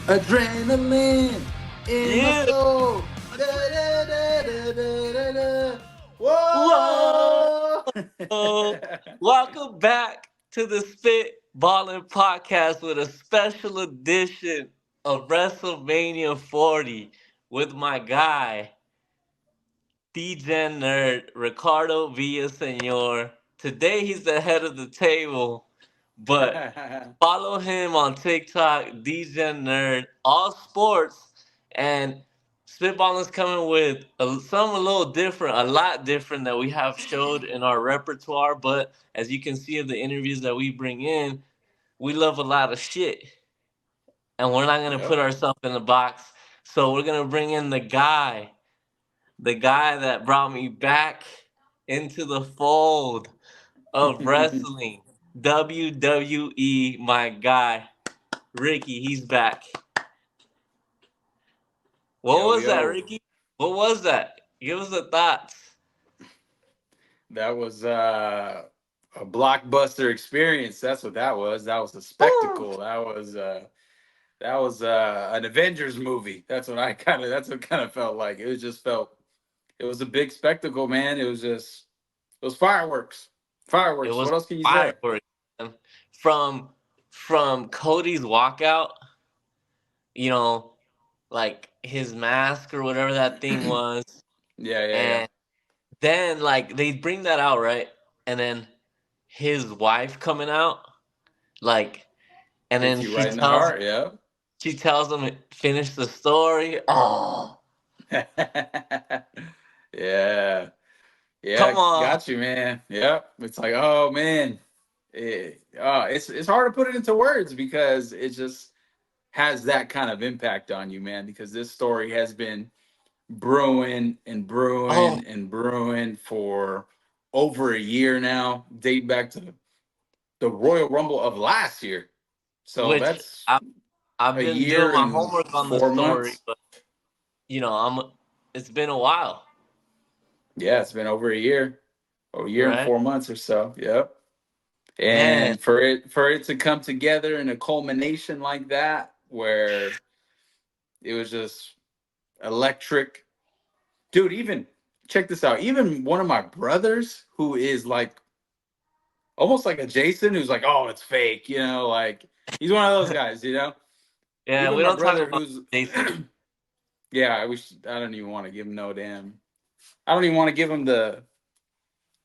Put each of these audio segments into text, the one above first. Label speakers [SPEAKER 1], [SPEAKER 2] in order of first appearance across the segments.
[SPEAKER 1] Adrenaline in my
[SPEAKER 2] Yeah.
[SPEAKER 1] soul. Da, da, da, da, da, da, da.
[SPEAKER 2] Whoa.
[SPEAKER 1] Whoa!
[SPEAKER 2] Welcome back to the Spit Ballin' Podcast with a special edition of WrestleMania 40 with my guy, DJ Nerd, Ricardo Villasenor. Today he's the head of the table, but follow him on TikTok, DJ Nerd, all sports, and Spitballing's coming with some a little different, a lot different that we have showed in our repertoire. But as you can see in the interviews that we bring in, we love a lot of shit, and we're not gonna put
[SPEAKER 1] Yep.
[SPEAKER 2] ourselves in a box. So we're gonna bring in the guy that brought me back into the fold of wrestling, WWE, my guy. Ricky, he's back. What
[SPEAKER 1] Yo,
[SPEAKER 2] was that,
[SPEAKER 1] yo.
[SPEAKER 2] Ricky? What was that? Give us the thoughts.
[SPEAKER 1] That was a blockbuster experience. That's what that was. That was a
[SPEAKER 2] Woo!
[SPEAKER 1] spectacle. That was an Avengers movie. That's what kind of felt like. It was a big spectacle, man. It was fireworks.
[SPEAKER 2] It
[SPEAKER 1] Fireworks.
[SPEAKER 2] was
[SPEAKER 1] What else can you say?
[SPEAKER 2] fireworks. Man. From from Cody's walkout, you know, like his mask or whatever that thing was,
[SPEAKER 1] Yeah, yeah, yeah.
[SPEAKER 2] and then like they bring that out, right? And then his wife coming out, like, and
[SPEAKER 1] Hits
[SPEAKER 2] then
[SPEAKER 1] you right in the heart, yeah.
[SPEAKER 2] she tells him to finish the story. Oh,
[SPEAKER 1] Yeah.
[SPEAKER 2] come
[SPEAKER 1] Yeah,
[SPEAKER 2] on.
[SPEAKER 1] got you, man. Yep. It's like, oh man. It's hard to put it into words because it just has that kind of impact on you, man, because this story has been brewing and
[SPEAKER 2] Oh,
[SPEAKER 1] brewing and brewing for over a year now, date back to the Royal Rumble of last year. So
[SPEAKER 2] which
[SPEAKER 1] that's
[SPEAKER 2] I've
[SPEAKER 1] a
[SPEAKER 2] been doing
[SPEAKER 1] year
[SPEAKER 2] my
[SPEAKER 1] and
[SPEAKER 2] homework on the
[SPEAKER 1] 4 months.
[SPEAKER 2] story, but I'm. It's been a while,
[SPEAKER 1] Yeah, it's been over a year and
[SPEAKER 2] right?
[SPEAKER 1] 4 months or so. Yep.
[SPEAKER 2] Man,
[SPEAKER 1] And for it to come together in a culmination like that, where it was just electric, dude. Even check this out. Even one of my brothers, who is like almost like a Jason, who's like, oh, it's fake, like he's one of those guys.
[SPEAKER 2] yeah,
[SPEAKER 1] Even
[SPEAKER 2] we
[SPEAKER 1] my
[SPEAKER 2] don't talk
[SPEAKER 1] brother,
[SPEAKER 2] about
[SPEAKER 1] who's
[SPEAKER 2] Jason.
[SPEAKER 1] yeah, I don't even want to give him no damn. I don't even want to give him the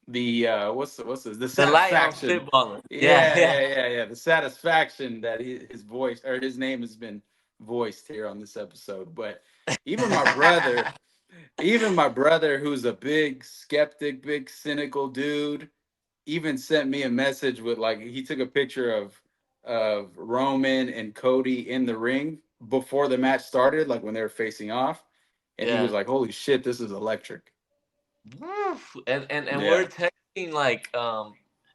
[SPEAKER 1] the
[SPEAKER 2] The light on
[SPEAKER 1] satisfaction.
[SPEAKER 2] spitballing. Yeah,
[SPEAKER 1] Yeah,
[SPEAKER 2] yeah,
[SPEAKER 1] yeah, yeah, yeah. The satisfaction that his voice or his name has been voiced here on this episode. But even my brother, even my brother, who's a big skeptic, big cynical dude, even sent me a message with like he took a picture of Roman and Cody in the ring before the match started, like when they were facing off, and he was
[SPEAKER 2] yeah.
[SPEAKER 1] like, "Holy shit, this is electric."
[SPEAKER 2] Woof. And we're
[SPEAKER 1] Yeah.
[SPEAKER 2] texting like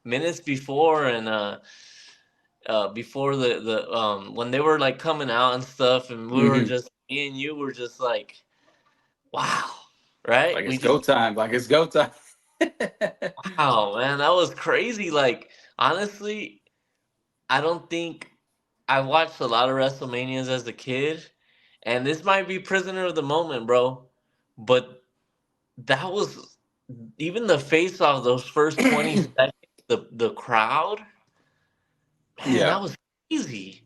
[SPEAKER 2] minutes before and before the when they were like coming out and stuff, and we were
[SPEAKER 1] Hmm.
[SPEAKER 2] just me and you were just like, wow, right?
[SPEAKER 1] Like
[SPEAKER 2] We
[SPEAKER 1] it's go
[SPEAKER 2] just
[SPEAKER 1] time. Like it's go time.
[SPEAKER 2] wow, man, that was crazy. Like honestly, I don't think I watched a lot of WrestleManias as a kid, and this might be prisoner of the moment, bro. But that was even the face off those first 20 seconds, the crowd, man,
[SPEAKER 1] Yeah.
[SPEAKER 2] that was crazy.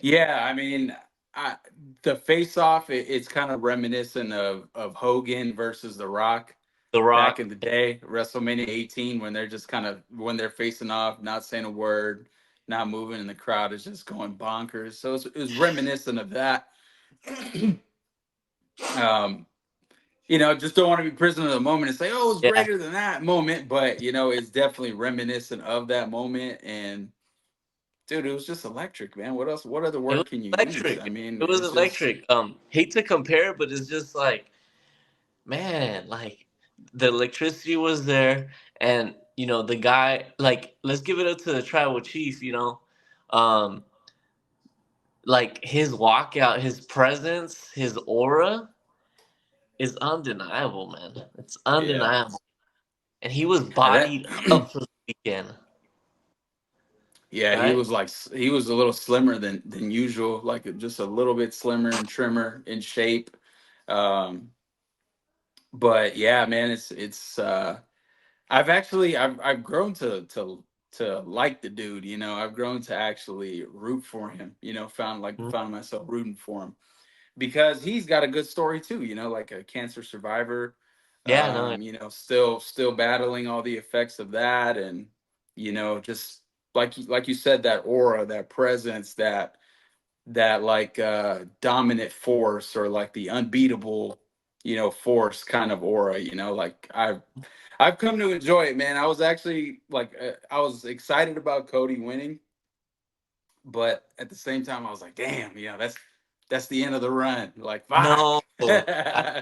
[SPEAKER 1] Yeah, I mean, I, the face off, it's kind of reminiscent of Hogan versus The Rock
[SPEAKER 2] The
[SPEAKER 1] back
[SPEAKER 2] Rock,
[SPEAKER 1] in the day, WrestleMania 18, when they're just kind of when they're facing off, not saying a word, not moving, and the crowd is just going bonkers. So it was reminiscent of that. um, just don't want to be prisoner of the moment and say, "Oh, it was
[SPEAKER 2] yeah,
[SPEAKER 1] greater than that moment," but it's definitely reminiscent of that moment. And dude, it was just electric, man. What else? What other
[SPEAKER 2] it was
[SPEAKER 1] word can you use? I
[SPEAKER 2] electric.
[SPEAKER 1] mean,
[SPEAKER 2] It was
[SPEAKER 1] it's just
[SPEAKER 2] electric. Hate to compare, but it's just like, man, like the electricity was there, and the guy, like, let's give it up to the tribal chief. Um, like his walkout, his presence, his aura is undeniable, man. It's
[SPEAKER 1] yeah.
[SPEAKER 2] undeniable. And he was
[SPEAKER 1] And that
[SPEAKER 2] bodied up for the weekend.
[SPEAKER 1] Yeah, he
[SPEAKER 2] right?
[SPEAKER 1] was like he was a little slimmer than usual, like just a little bit slimmer and trimmer in shape. Um, but yeah, man, it's I've grown to like the dude. You know, I've grown to actually root for him. You know,
[SPEAKER 2] Mhm.
[SPEAKER 1] found myself rooting for him because he's got a good story too. You know, like a cancer survivor.
[SPEAKER 2] Yeah, no,
[SPEAKER 1] You know, still battling all the effects of that, and you know, just like you said, that aura, that presence, that like dominant force, or like the unbeatable, you know, force kind of aura. You know, like I've come to enjoy it, man. I was actually like I was excited about Cody winning, but at the same time, I was like, damn, you know, that's the end of the run. Like, fuck.
[SPEAKER 2] no.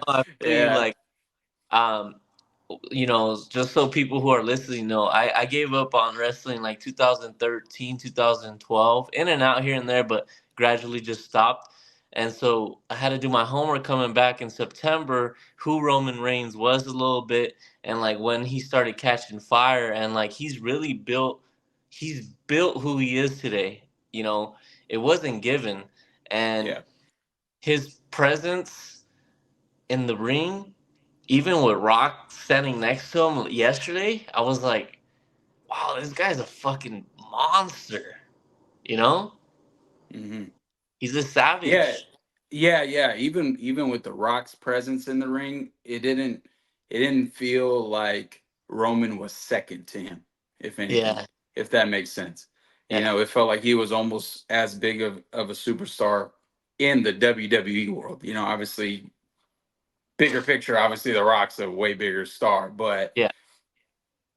[SPEAKER 2] I feel you.
[SPEAKER 1] Yeah,
[SPEAKER 2] Like, um, just so people who are listening know, I gave up on wrestling like 2013, 2012, in and out here and there, but gradually just stopped. And so I had to do my homework coming back in September, who Roman Reigns was a little bit, and like when he started catching fire, and like he's built who he is today. You know, it wasn't given, and
[SPEAKER 1] yeah.
[SPEAKER 2] his presence in the ring, even with Rock standing next to him yesterday, I was like, wow, this guy's a fucking monster. You know?
[SPEAKER 1] Hmm.
[SPEAKER 2] He's a
[SPEAKER 1] Yeah,
[SPEAKER 2] savage.
[SPEAKER 1] yeah. Even with the Rock's presence in the ring, it didn't feel like Roman was second to him, if anything,
[SPEAKER 2] Yeah,
[SPEAKER 1] if that makes sense. You
[SPEAKER 2] yeah,
[SPEAKER 1] know, it felt like he was almost as big of a superstar in the WWE world. You know, obviously, bigger picture, obviously the Rock's a way bigger star, but
[SPEAKER 2] yeah,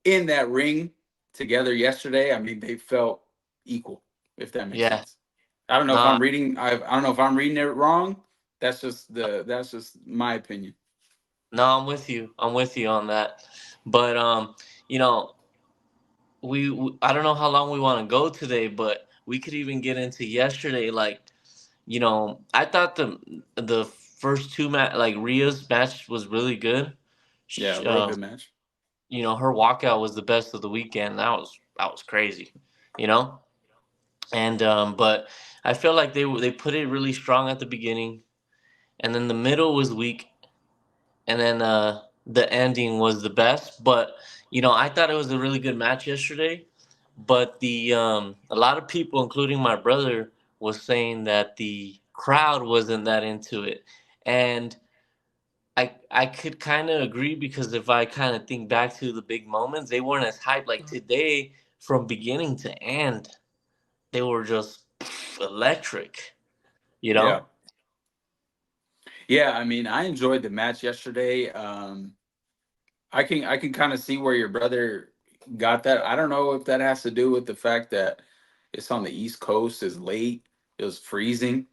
[SPEAKER 1] in that ring together yesterday, I mean, they felt equal, if that makes
[SPEAKER 2] yeah.
[SPEAKER 1] sense. I don't know if
[SPEAKER 2] Nah,
[SPEAKER 1] I'm reading. I don't know if I'm reading it wrong. That's just my opinion.
[SPEAKER 2] no, I'm with you. I'm with you on that. But you know, I don't know how long we want to go today, but we could even get into yesterday. Like, I thought the first two like Rhea's match was really good.
[SPEAKER 1] Yeah,
[SPEAKER 2] Sh
[SPEAKER 1] real good match.
[SPEAKER 2] her walkout was the best of the weekend. That was crazy, you know. And but I feel like they put it really strong at the beginning, and then the middle was weak, and then the ending was the best. But I thought it was a really good match yesterday. But the a lot of people, including my brother, was saying that the crowd wasn't that into it, and I could kind of agree, because if I kind of think back to the big moments, they weren't as hyped. Like today, from beginning to end, they were just electric. You
[SPEAKER 1] Yeah,
[SPEAKER 2] know?
[SPEAKER 1] yeah. I mean, I enjoyed the match yesterday. I can kind of see where your brother got that. I don't know if that has to do with the fact that it's on the East Coast, it's late, it was freezing.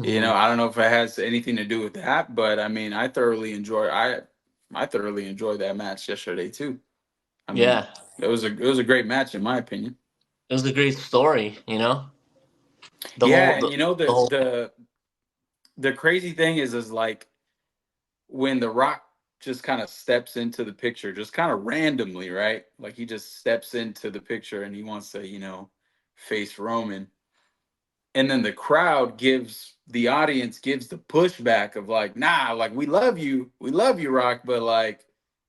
[SPEAKER 1] You know,
[SPEAKER 2] Hmm.
[SPEAKER 1] I don't know if it has anything to do with that, but I mean, I thoroughly enjoyed that match yesterday too. I mean,
[SPEAKER 2] Yeah,
[SPEAKER 1] it was a great match in my opinion.
[SPEAKER 2] it was a great story. The
[SPEAKER 1] Yeah,
[SPEAKER 2] whole
[SPEAKER 1] and you know
[SPEAKER 2] the whole
[SPEAKER 1] the crazy thing is like when The Rock just kind of steps into the picture, just kind of randomly, right? Like he just steps into the picture and he wants to, you know, face Roman. And then the crowd gives the audience gives the pushback of like, nah, like we love you, Rock, but like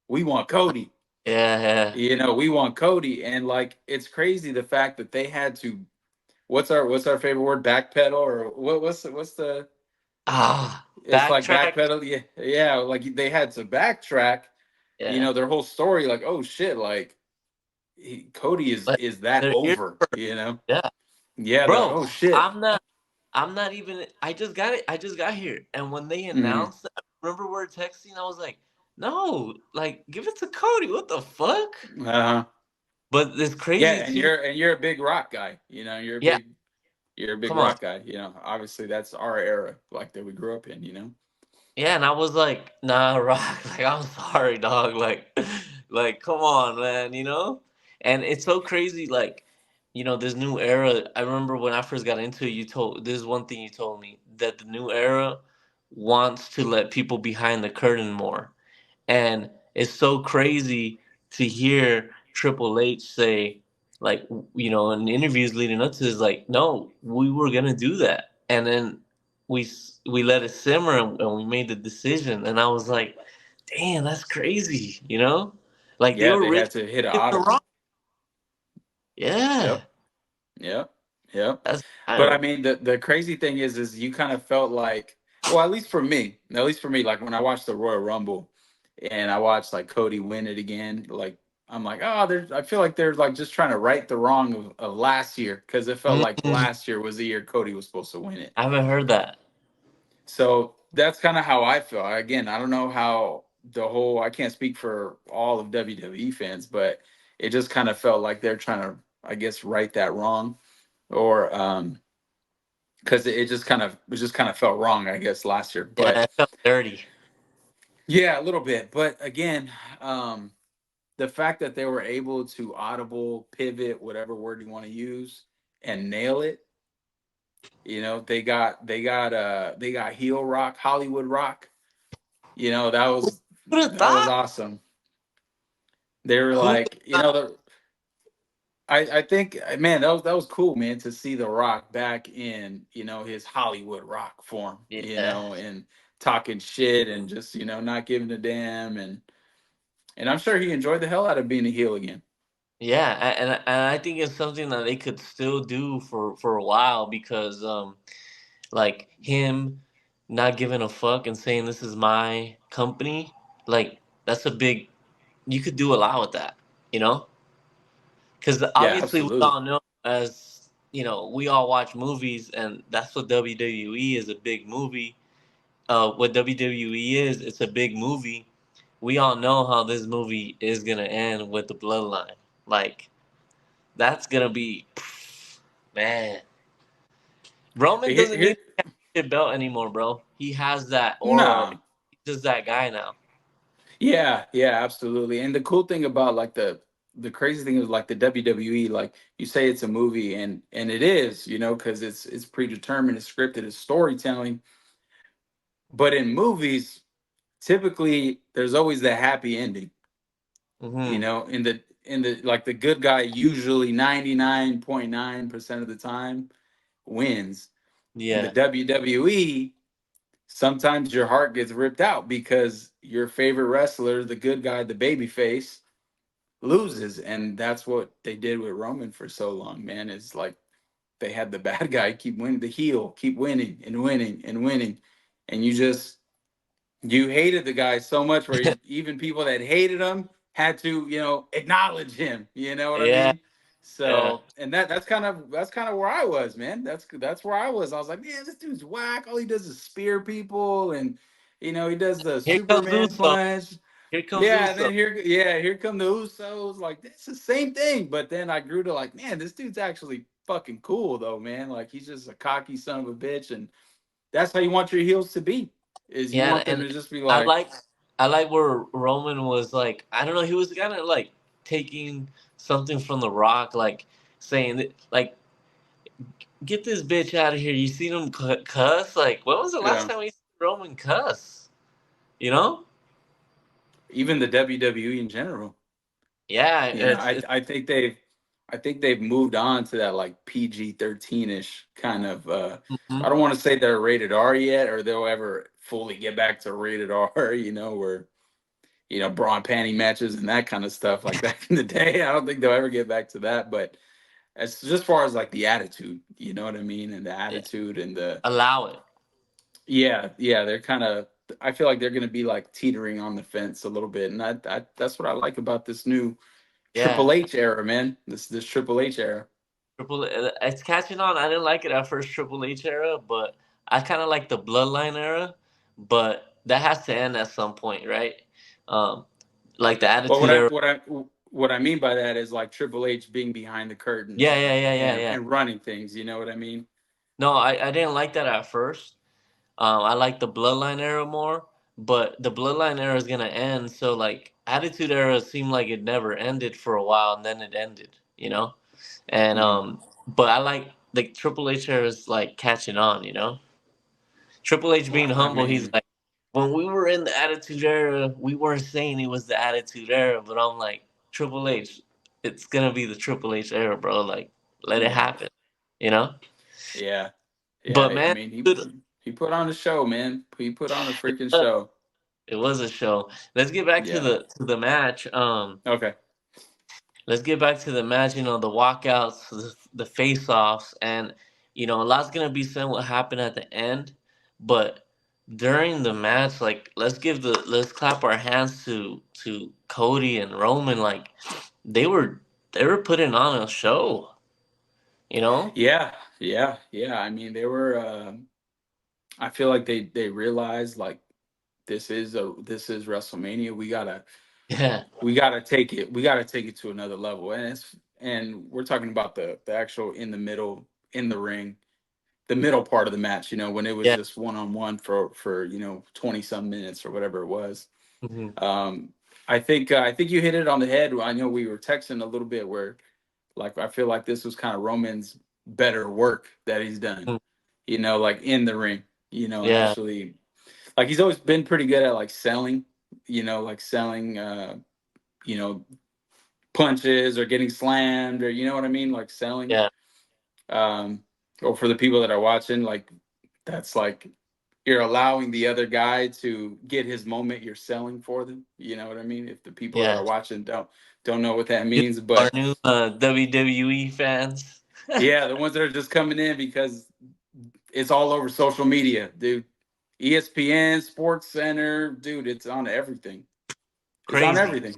[SPEAKER 1] we want Cody.
[SPEAKER 2] yeah, yeah.
[SPEAKER 1] You know, we want Cody. And like it's crazy the fact that they had to what's our favorite word? Backpedal, or what's the it's like
[SPEAKER 2] Backtrack.
[SPEAKER 1] backpedal, yeah, yeah. Like they had to backtrack, you
[SPEAKER 2] Yeah,
[SPEAKER 1] know, their whole story. Like, oh shit, like Cody
[SPEAKER 2] like
[SPEAKER 1] is that
[SPEAKER 2] their ears.
[SPEAKER 1] over, you know?
[SPEAKER 2] Yeah,
[SPEAKER 1] Yeah, they're like,
[SPEAKER 2] bro.
[SPEAKER 1] oh shit.
[SPEAKER 2] I'm not even. I just got it. I just got here, and when they
[SPEAKER 1] Hmm.
[SPEAKER 2] announced, remember we were texting. I was like, no, like give it to Cody. What the fuck?
[SPEAKER 1] Uh-huh.
[SPEAKER 2] But it's
[SPEAKER 1] Yeah,
[SPEAKER 2] crazy too.
[SPEAKER 1] and you're a big rock guy, you know.
[SPEAKER 2] Yeah,
[SPEAKER 1] You're a big
[SPEAKER 2] come on.
[SPEAKER 1] rock guy, you know. Obviously, that's our era, like that we grew up in, you know.
[SPEAKER 2] Yeah, and I was like, nah, Rock. Like, I'm sorry, dog. Like, come on, man. And it's so crazy. Like, this new era. I remember when I first got into it. This is one thing you told me, that the new era wants to let people behind the curtain more. And it's so crazy to hear Triple H say, like, in interviews leading up to this, like, no, we were gonna do that, and then we let it simmer, and we made the decision, and I was like, damn, that's crazy, like they
[SPEAKER 1] Yeah,
[SPEAKER 2] were
[SPEAKER 1] they
[SPEAKER 2] really
[SPEAKER 1] had to hit an
[SPEAKER 2] giving the
[SPEAKER 1] audible.
[SPEAKER 2] rock. Yeah,
[SPEAKER 1] Yep. Yep. Yep.
[SPEAKER 2] that's
[SPEAKER 1] But I
[SPEAKER 2] wild.
[SPEAKER 1] mean, the crazy thing is you kind of felt like, well, at least for me, like when I watched the Royal Rumble and I watched like Cody win it again, like I'm like, oh, I feel like they're like just trying to right the wrong of last year because it felt like
[SPEAKER 2] Mm,
[SPEAKER 1] last year was the year Cody was supposed to win it.
[SPEAKER 2] I haven't heard that.
[SPEAKER 1] So that's kind of how I feel. Again, I don't know how I can't speak for all of WWE fans, but it just kind of felt like they're trying to, I guess, right that wrong, or because it just kind of felt wrong, I guess, last year.
[SPEAKER 2] Yeah,
[SPEAKER 1] But
[SPEAKER 2] it felt dirty.
[SPEAKER 1] yeah, a little bit. But again, the fact that they were able to audible, pivot, whatever word you want to use, and nail it, they got heel rock, Hollywood rock. That was
[SPEAKER 2] Who'd have thought?
[SPEAKER 1] awesome. They were
[SPEAKER 2] Who?
[SPEAKER 1] like, I think, man, that was cool, man, to see The Rock back in his Hollywood rock form,
[SPEAKER 2] Yeah,
[SPEAKER 1] and talking shit and just not giving a damn, and I'm sure he enjoyed the hell out of being a heel again.
[SPEAKER 2] yeah, and I think it's something that they could still do for a while because like him not giving a fuck and saying this is my company, like that's a big. You could do a lot with that, you know, because
[SPEAKER 1] Yeah,
[SPEAKER 2] obviously we
[SPEAKER 1] absolutely.
[SPEAKER 2] all know as we all watch movies and that's what WWE is, a big movie. What WWE is, it's a big movie. We all know how this movie is gonna end with the bloodline. Like that's gonna be, man. Roman
[SPEAKER 1] Here,
[SPEAKER 2] doesn't need
[SPEAKER 1] here,
[SPEAKER 2] a belt anymore, bro. He has that aura.
[SPEAKER 1] nah.
[SPEAKER 2] He's just that guy now.
[SPEAKER 1] Yeah, yeah, absolutely. And the cool thing about like the crazy thing is like the WWE, like you say it's a movie and it is, because it's predetermined, it's scripted, it's storytelling. But in movies, typically there's always the happy ending.
[SPEAKER 2] Hmm.
[SPEAKER 1] In the like the good guy usually 99.9% of the time wins. In the
[SPEAKER 2] Yeah,
[SPEAKER 1] WWE, sometimes your heart gets ripped out because your favorite wrestler, the good guy, the baby face, loses. And that's what they did with Roman for so long, man. It's like they had the bad guy keep winning, the heel keep winning and winning and winning. And you hated the guy so much where even people that hated him had to, acknowledge him. You know what I
[SPEAKER 2] yeah,
[SPEAKER 1] mean?
[SPEAKER 2] yeah.
[SPEAKER 1] So, and that's kind of where I was, man. That's where I was. I was like, man, this dude's whack. All he does is spear people, and he does the
[SPEAKER 2] Here comes
[SPEAKER 1] Superman
[SPEAKER 2] Uso.
[SPEAKER 1] punch.
[SPEAKER 2] Here comes
[SPEAKER 1] Yeah, and
[SPEAKER 2] Uso.
[SPEAKER 1] then here come the Usos. Like, it's the same thing. But then I grew to like, man, this dude's actually fucking cool though, man. Like, he's just a cocky son of a bitch, and that's how you want your heels to be. Is you
[SPEAKER 2] Yeah,
[SPEAKER 1] want them
[SPEAKER 2] and
[SPEAKER 1] to just be
[SPEAKER 2] I
[SPEAKER 1] like,
[SPEAKER 2] like I like where Roman was like, I don't know, he was kind of like taking something from The Rock, like saying that, like, get this bitch out of here. You seen him cuss? Like, when was the last
[SPEAKER 1] yeah.
[SPEAKER 2] time we seen Roman cuss? You know?
[SPEAKER 1] Even the WWE in general.
[SPEAKER 2] Yeah,
[SPEAKER 1] I I think they've moved on to that like PG-13ish kind of. I
[SPEAKER 2] mhm.
[SPEAKER 1] don't want to say they're rated R yet, or they'll ever fully get back to rated R. Where bra and panty matches and that kind of stuff like back in the day. I don't think they'll ever get back to that. But as just far as like the attitude, you know what I mean, and the
[SPEAKER 2] Yeah,
[SPEAKER 1] attitude and the
[SPEAKER 2] allow it.
[SPEAKER 1] yeah, yeah, they're kind of. I feel like they're going to be like teetering on the fence a little bit, and that's what I like about this new
[SPEAKER 2] Yeah,
[SPEAKER 1] Triple H era, man. This Triple H era.
[SPEAKER 2] it's catching on. I didn't like it at first, Triple H era, but I kind of like the Bloodline era. But that has to end at some point, right? Um, like the
[SPEAKER 1] Well,
[SPEAKER 2] Attitude Era.
[SPEAKER 1] what I mean by that is like Triple H being behind the
[SPEAKER 2] Yeah,
[SPEAKER 1] curtains
[SPEAKER 2] yeah, yeah, yeah, yeah.
[SPEAKER 1] and running things. You know what I mean?
[SPEAKER 2] No, I didn't like that at first. I like the Bloodline era more, but the Bloodline era is gonna end. So like Attitude Era seemed like it never ended for a while, and then it ended. And
[SPEAKER 1] Mm,
[SPEAKER 2] but I like the Triple H era is like catching on. Triple H being
[SPEAKER 1] I
[SPEAKER 2] humble, he's
[SPEAKER 1] mean,
[SPEAKER 2] like, when we were in the Attitude Era, we weren't saying it was the Attitude Era, but I'm like, Triple H, it's gonna be the Triple H era, bro. Like, let it
[SPEAKER 1] Yeah,
[SPEAKER 2] happen, you know.
[SPEAKER 1] yeah, yeah.
[SPEAKER 2] But
[SPEAKER 1] I
[SPEAKER 2] man,
[SPEAKER 1] mean,
[SPEAKER 2] dude,
[SPEAKER 1] he put on a show, man. He put on a freaking
[SPEAKER 2] uh,
[SPEAKER 1] show.
[SPEAKER 2] it was a show. Let's get back
[SPEAKER 1] Yeah.
[SPEAKER 2] to the match.
[SPEAKER 1] Okay.
[SPEAKER 2] Let's get back to the match. You know, the walkouts, the face offs, and you know, a lot's gonna be said what happened at the end, but during the match, like, let's clap our hands to Cody and Roman. Like, they were they were putting on a show. You know?
[SPEAKER 1] Yeah, yeah, yeah. I mean, they were. I feel like they realized like this is WrestleMania.
[SPEAKER 2] Yeah,
[SPEAKER 1] We gotta take it to another level, and we're talking about the actual in the middle in the ring, the middle part of the match. You know, when it was
[SPEAKER 2] yeah.
[SPEAKER 1] just one on one for 20 some minutes or whatever it was.
[SPEAKER 2] Hmm.
[SPEAKER 1] Um, I think you hit it on the head. I know we were texting a little bit where like I feel like this was kind of Roman's better work that he's done. Like in the ring.
[SPEAKER 2] Yeah,
[SPEAKER 1] Actually, like he's always been pretty good at like selling. Like selling. You know, punches or getting slammed or you know what I mean, like selling.
[SPEAKER 2] yeah,
[SPEAKER 1] Um, or for the people that are watching, like that's like you're allowing the other guy to get his moment. You're selling for them. You know what I mean? If the people that
[SPEAKER 2] yeah.
[SPEAKER 1] are watching don't know what that
[SPEAKER 2] You
[SPEAKER 1] means,
[SPEAKER 2] our
[SPEAKER 1] but
[SPEAKER 2] new WWE fans.
[SPEAKER 1] yeah, the ones that are just coming in because it's all over social media, dude. ESPN, Sports Center, dude, it's on everything. It's on
[SPEAKER 2] Crazy,
[SPEAKER 1] everything.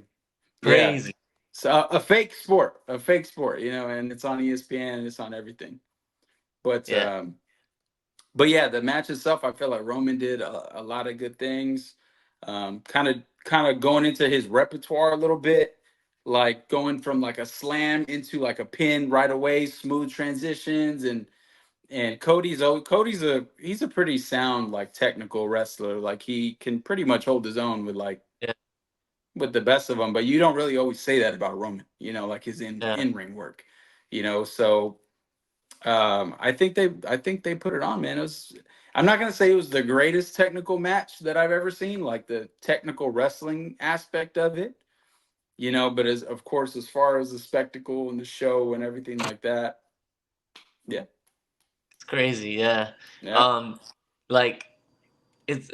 [SPEAKER 1] Yeah.
[SPEAKER 2] crazy.
[SPEAKER 1] So a fake sport, and it's on ESPN and it's on everything. But
[SPEAKER 2] Yeah,
[SPEAKER 1] yeah, the match itself, I feel like Roman did a lot of good things. Kind of going into his repertoire a little bit, like going from like a slam into like a pin right away, smooth transitions, and he's a pretty sound like technical wrestler. Like he can pretty much hold his own
[SPEAKER 2] yeah,
[SPEAKER 1] with the best of them. But you don't really always say that about Roman, like his
[SPEAKER 2] yeah.
[SPEAKER 1] in ring work, So I think they put it on, man. I'm not gonna say it was the greatest technical match that I've ever seen, like the technical wrestling aspect of it, but as of course as far as the spectacle and the show and everything like that, yeah,
[SPEAKER 2] It's crazy. Yeah.
[SPEAKER 1] yeah,
[SPEAKER 2] Um, like, it's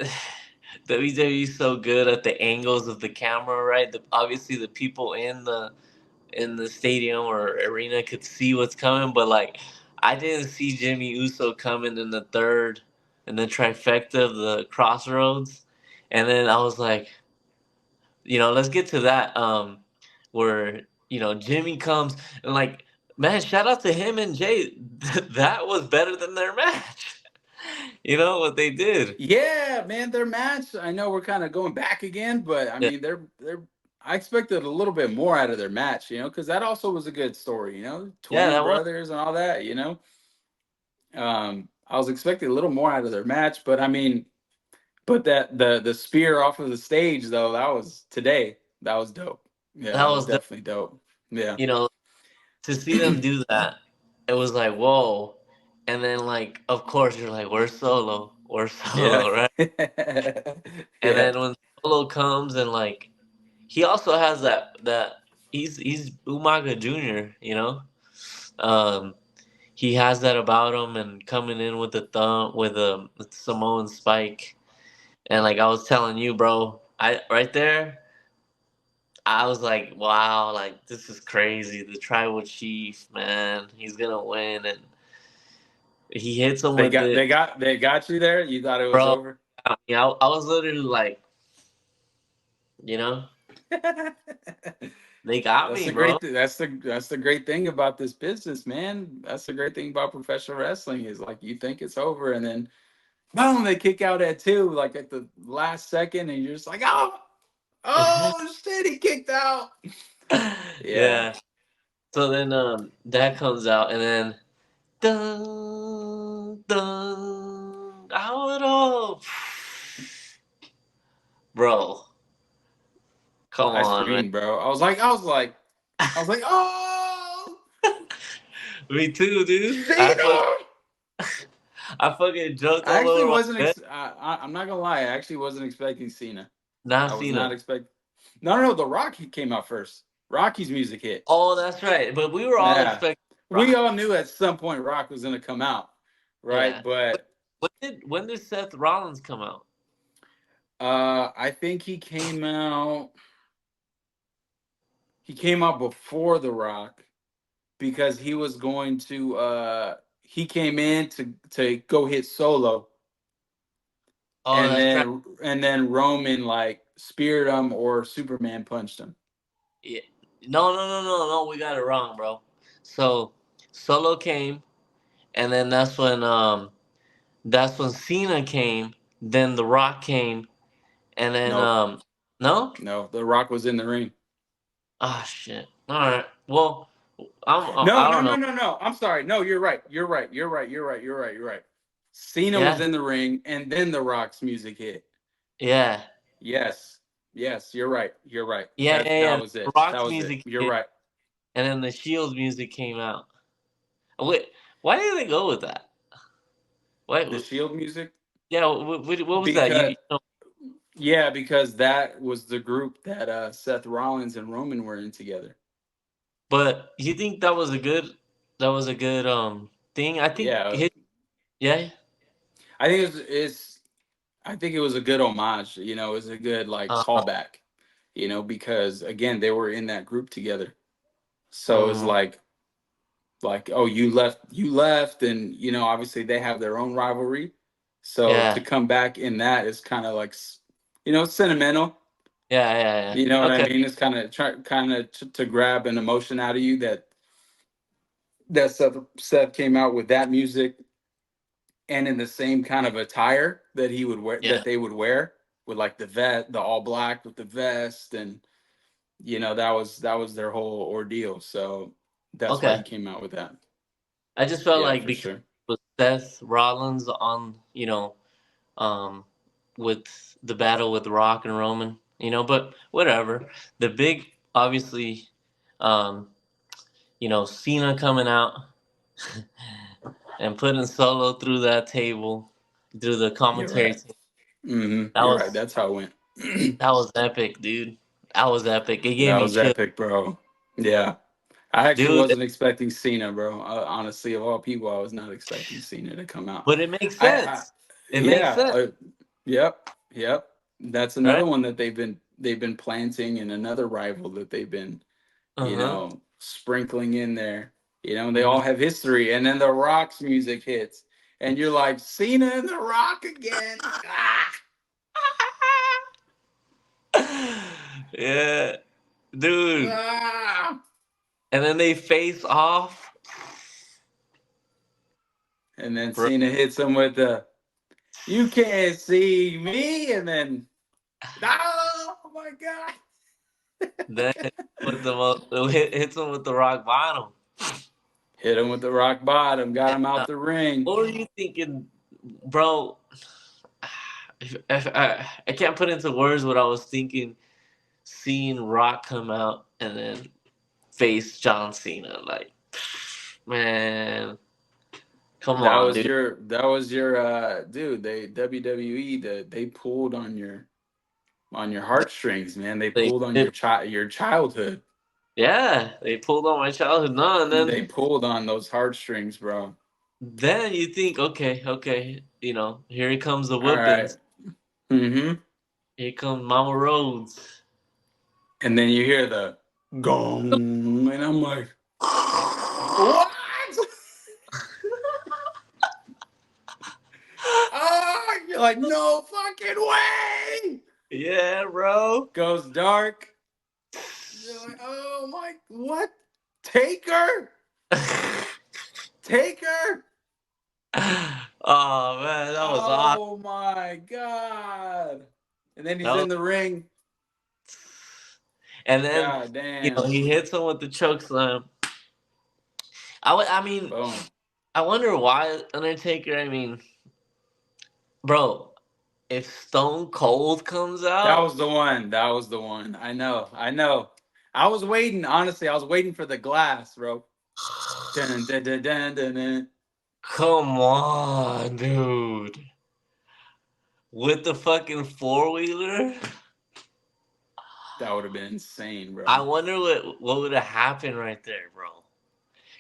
[SPEAKER 2] WWE is so good at the angles of the camera, right? Obviously, the people in the stadium or arena could see what's coming, but like, I didn't see Jimmy Uso coming in the third and the trifecta of the Crossroads, and then I was like, let's get to that. Where Jimmy comes and, like, man, shout out to him and Jay. That was better than their match. You know what they did?
[SPEAKER 1] yeah, man. Their match. I know we're kind of going back again, but I
[SPEAKER 2] Yeah,
[SPEAKER 1] mean they're. I expected a little bit more out of their match, because that also was a good story,
[SPEAKER 2] yeah,
[SPEAKER 1] twin
[SPEAKER 2] that was.
[SPEAKER 1] brothers and all that. I was expecting a little more out of their match, but I mean, but that the spear off of the stage though, that was today. That was dope. Yeah,
[SPEAKER 2] That
[SPEAKER 1] that was
[SPEAKER 2] was the.
[SPEAKER 1] definitely dope. Yeah.
[SPEAKER 2] You know, to see them do that, it was like, whoa. And then, like, of course, you're like, we're
[SPEAKER 1] Yeah.
[SPEAKER 2] Solo, right? And
[SPEAKER 1] Yeah.
[SPEAKER 2] then when Solo comes and, like, he also has that he's Umaga Junior, um, he has that about him, and coming in with the thumb with Samoan spike, and like I was telling you, bro, I right there, I was like, wow, like this is crazy. The tribal chief, man, he's gonna win, and he hits him
[SPEAKER 1] They
[SPEAKER 2] with
[SPEAKER 1] got
[SPEAKER 2] it,
[SPEAKER 1] they got they got you there. You thought it was
[SPEAKER 2] bro.
[SPEAKER 1] over.
[SPEAKER 2] I was literally like, you know, they got
[SPEAKER 1] That's
[SPEAKER 2] me,
[SPEAKER 1] the
[SPEAKER 2] bro.
[SPEAKER 1] that's the great thing about this business, man. That's the great thing about professional wrestling is like you think it's over and then boom, they kick out at two, like at the last second, and you're just like, oh shit, he kicked out. Yeah.
[SPEAKER 2] Yeah. So then that comes out, and then dun dun out of bro. Come
[SPEAKER 1] I
[SPEAKER 2] on, man.
[SPEAKER 1] screamed, bro. I was like, oh,
[SPEAKER 2] Me too, dude.
[SPEAKER 1] Cena.
[SPEAKER 2] I fucking jumped
[SPEAKER 1] I
[SPEAKER 2] all
[SPEAKER 1] actually
[SPEAKER 2] over my
[SPEAKER 1] wasn't.
[SPEAKER 2] bed.
[SPEAKER 1] I'm not gonna lie. I actually wasn't expecting Cena.
[SPEAKER 2] Not
[SPEAKER 1] I was
[SPEAKER 2] Cena.
[SPEAKER 1] not expect. No, no, no. The Rock he came out first. Rocky's music hit.
[SPEAKER 2] Oh, that's right. But we were all
[SPEAKER 1] Yeah.
[SPEAKER 2] expecting
[SPEAKER 1] We
[SPEAKER 2] Rock.
[SPEAKER 1] all knew at some point Rock was gonna come out, right?
[SPEAKER 2] Yeah.
[SPEAKER 1] But
[SPEAKER 2] When did Seth Rollins come out?
[SPEAKER 1] I think he came out before The Rock because he was going to he came in to go hit Solo,
[SPEAKER 2] Oh, that's right.
[SPEAKER 1] and then Roman like speared him or Superman punched him.
[SPEAKER 2] Yeah. No, no, no, no, no. We got it wrong, bro. So Solo came, and then that's when Cena came. Then The Rock came, and then
[SPEAKER 1] Nope.
[SPEAKER 2] no.
[SPEAKER 1] No, The Rock was in the ring.
[SPEAKER 2] Ah, shit. All right. Well,
[SPEAKER 1] No,
[SPEAKER 2] I
[SPEAKER 1] no,
[SPEAKER 2] don't
[SPEAKER 1] no,
[SPEAKER 2] know.
[SPEAKER 1] no, no. I'm sorry. No, you're right. You're right. You're right. You're right. You're right. You're right. Cena was
[SPEAKER 2] Yeah.
[SPEAKER 1] in the ring, and then The Rock's music hit.
[SPEAKER 2] Yeah.
[SPEAKER 1] Yes. Yes, you're right. You're right.
[SPEAKER 2] Yeah. Yeah.
[SPEAKER 1] That
[SPEAKER 2] Yeah.
[SPEAKER 1] was
[SPEAKER 2] The
[SPEAKER 1] it. That
[SPEAKER 2] Rock's
[SPEAKER 1] was it.
[SPEAKER 2] music
[SPEAKER 1] You're
[SPEAKER 2] hit,
[SPEAKER 1] right.
[SPEAKER 2] and then the Shield's music came out. Wait, why did they go with that? Wait,
[SPEAKER 1] The Shield music
[SPEAKER 2] yeah. What was that?
[SPEAKER 1] because
[SPEAKER 2] You know,
[SPEAKER 1] yeah, because that was the group that Seth Rollins and Roman were in together.
[SPEAKER 2] but you think that was a good thing? I think
[SPEAKER 1] Yeah,
[SPEAKER 2] yeah.
[SPEAKER 1] I think I think it was a good homage. It was a good like
[SPEAKER 2] Uh,
[SPEAKER 1] callback. Because again, they were in that group together. So it was
[SPEAKER 2] um,
[SPEAKER 1] like oh you left and obviously they have their own rivalry, so
[SPEAKER 2] yeah.
[SPEAKER 1] to come back in that is kind of like sentimental.
[SPEAKER 2] Yeah. Yeah. Yeah.
[SPEAKER 1] You know what I
[SPEAKER 2] Okay.
[SPEAKER 1] mean? It's kind of to grab an emotion out of you that Seth came out with that music and in the same kind of attire that he would wear
[SPEAKER 2] Yeah.
[SPEAKER 1] that they would wear with like the all black with the vest, and that was their whole ordeal, so that's why he
[SPEAKER 2] Okay.
[SPEAKER 1] came out with that.
[SPEAKER 2] I just felt
[SPEAKER 1] Yeah,
[SPEAKER 2] like
[SPEAKER 1] for
[SPEAKER 2] because
[SPEAKER 1] sure.
[SPEAKER 2] it was Seth Rollins on, um, with the battle with Rock and Roman, but whatever. The big, obviously, um, Cena coming out and putting Solo through that table, through the
[SPEAKER 1] You're
[SPEAKER 2] commentary
[SPEAKER 1] right.
[SPEAKER 2] table. That
[SPEAKER 1] You're right.
[SPEAKER 2] was
[SPEAKER 1] That's how it went.
[SPEAKER 2] that was epic, dude. That was epic. It gave
[SPEAKER 1] That
[SPEAKER 2] me
[SPEAKER 1] was
[SPEAKER 2] chills,
[SPEAKER 1] epic, bro. Yeah. I actually
[SPEAKER 2] dude.
[SPEAKER 1] wasn't expecting Cena, bro. Honestly, of all people, I was not expecting Cena to come out.
[SPEAKER 2] But it makes
[SPEAKER 1] I
[SPEAKER 2] sense. It makes
[SPEAKER 1] yeah.
[SPEAKER 2] sense,
[SPEAKER 1] Yep. Yep. That's
[SPEAKER 2] right?
[SPEAKER 1] another one that they've been planting, and another rival that they've been,
[SPEAKER 2] Uh huh.
[SPEAKER 1] sprinkling in there. They
[SPEAKER 2] Hmm.
[SPEAKER 1] all have history, and then the Rock's music hits, and you're like, Cena and the Rock again. Ah!
[SPEAKER 2] Yeah, dude.
[SPEAKER 1] Ah!
[SPEAKER 2] And then they face off,
[SPEAKER 1] And then
[SPEAKER 2] bro.
[SPEAKER 1] Cena hits him with the "You can't see me," and then oh my god,
[SPEAKER 2] Then hits him with the rock bottom.
[SPEAKER 1] hit him with the rock bottom, got
[SPEAKER 2] And,
[SPEAKER 1] him out the ring.
[SPEAKER 2] what were you thinking, bro? If I can't put into words what I was thinking. Seeing Rock come out and then face John Cena, like, man, come
[SPEAKER 1] That
[SPEAKER 2] on,
[SPEAKER 1] was
[SPEAKER 2] dude.
[SPEAKER 1] your dude. They WWE they pulled on your heartstrings, man. They
[SPEAKER 2] They
[SPEAKER 1] pulled on
[SPEAKER 2] did.
[SPEAKER 1] your childhood.
[SPEAKER 2] Yeah, they pulled on my childhood. No, and
[SPEAKER 1] They
[SPEAKER 2] then
[SPEAKER 1] pulled on those heartstrings, bro.
[SPEAKER 2] then you think, okay, okay, here comes the
[SPEAKER 1] All right.
[SPEAKER 2] whoopings.
[SPEAKER 1] Mm-hmm.
[SPEAKER 2] Here comes Mama Rhodes.
[SPEAKER 1] And then you hear the gong, and I'm like, what? Oh, you're like, no fucking way.
[SPEAKER 2] Yeah, bro.
[SPEAKER 1] Goes dark. You're like, oh my, what? Taker? Taker?
[SPEAKER 2] Oh man, that was awesome.
[SPEAKER 1] Oh my god. And then
[SPEAKER 2] That
[SPEAKER 1] he's
[SPEAKER 2] was,
[SPEAKER 1] in the ring.
[SPEAKER 2] and then
[SPEAKER 1] God damn.
[SPEAKER 2] he hits him with the choke slam. I mean,
[SPEAKER 1] Boom.
[SPEAKER 2] I wonder why Undertaker. I mean, bro, if Stone Cold comes
[SPEAKER 1] That
[SPEAKER 2] out,
[SPEAKER 1] was the one. That was the one. I know. I know. I was waiting, honestly, I was waiting for the glass, bro. Dun, dun, dun, dun, dun, dun.
[SPEAKER 2] come on, dude, with the fucking 4-wheeler.
[SPEAKER 1] That would have been insane,
[SPEAKER 2] I
[SPEAKER 1] bro.
[SPEAKER 2] wonder what would have happened right there, bro.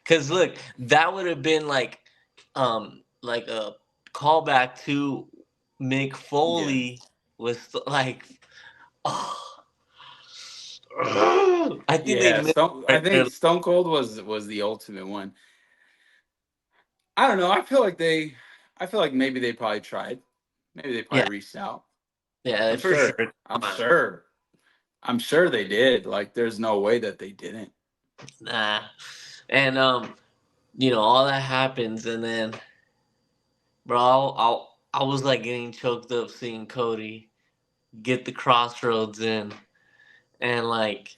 [SPEAKER 2] Cause look, that would have been like a callback to Mick
[SPEAKER 1] Yeah.
[SPEAKER 2] Foley was like, oh, I think they
[SPEAKER 1] Yeah,
[SPEAKER 2] missed
[SPEAKER 1] Stone. I
[SPEAKER 2] right there.
[SPEAKER 1] think Stone Cold was the ultimate one. I don't know. I feel like maybe they probably tried. Maybe they
[SPEAKER 2] Yeah,
[SPEAKER 1] probably reached out.
[SPEAKER 2] yeah,
[SPEAKER 1] I'm
[SPEAKER 2] for
[SPEAKER 1] sure.
[SPEAKER 2] sure.
[SPEAKER 1] I'm
[SPEAKER 2] Come on,
[SPEAKER 1] sure. I'm sure they did. Like, there's no way that they didn't.
[SPEAKER 2] nah. And all that happens, and then, bro, I was like getting choked up seeing Cody get the crossroads in, and like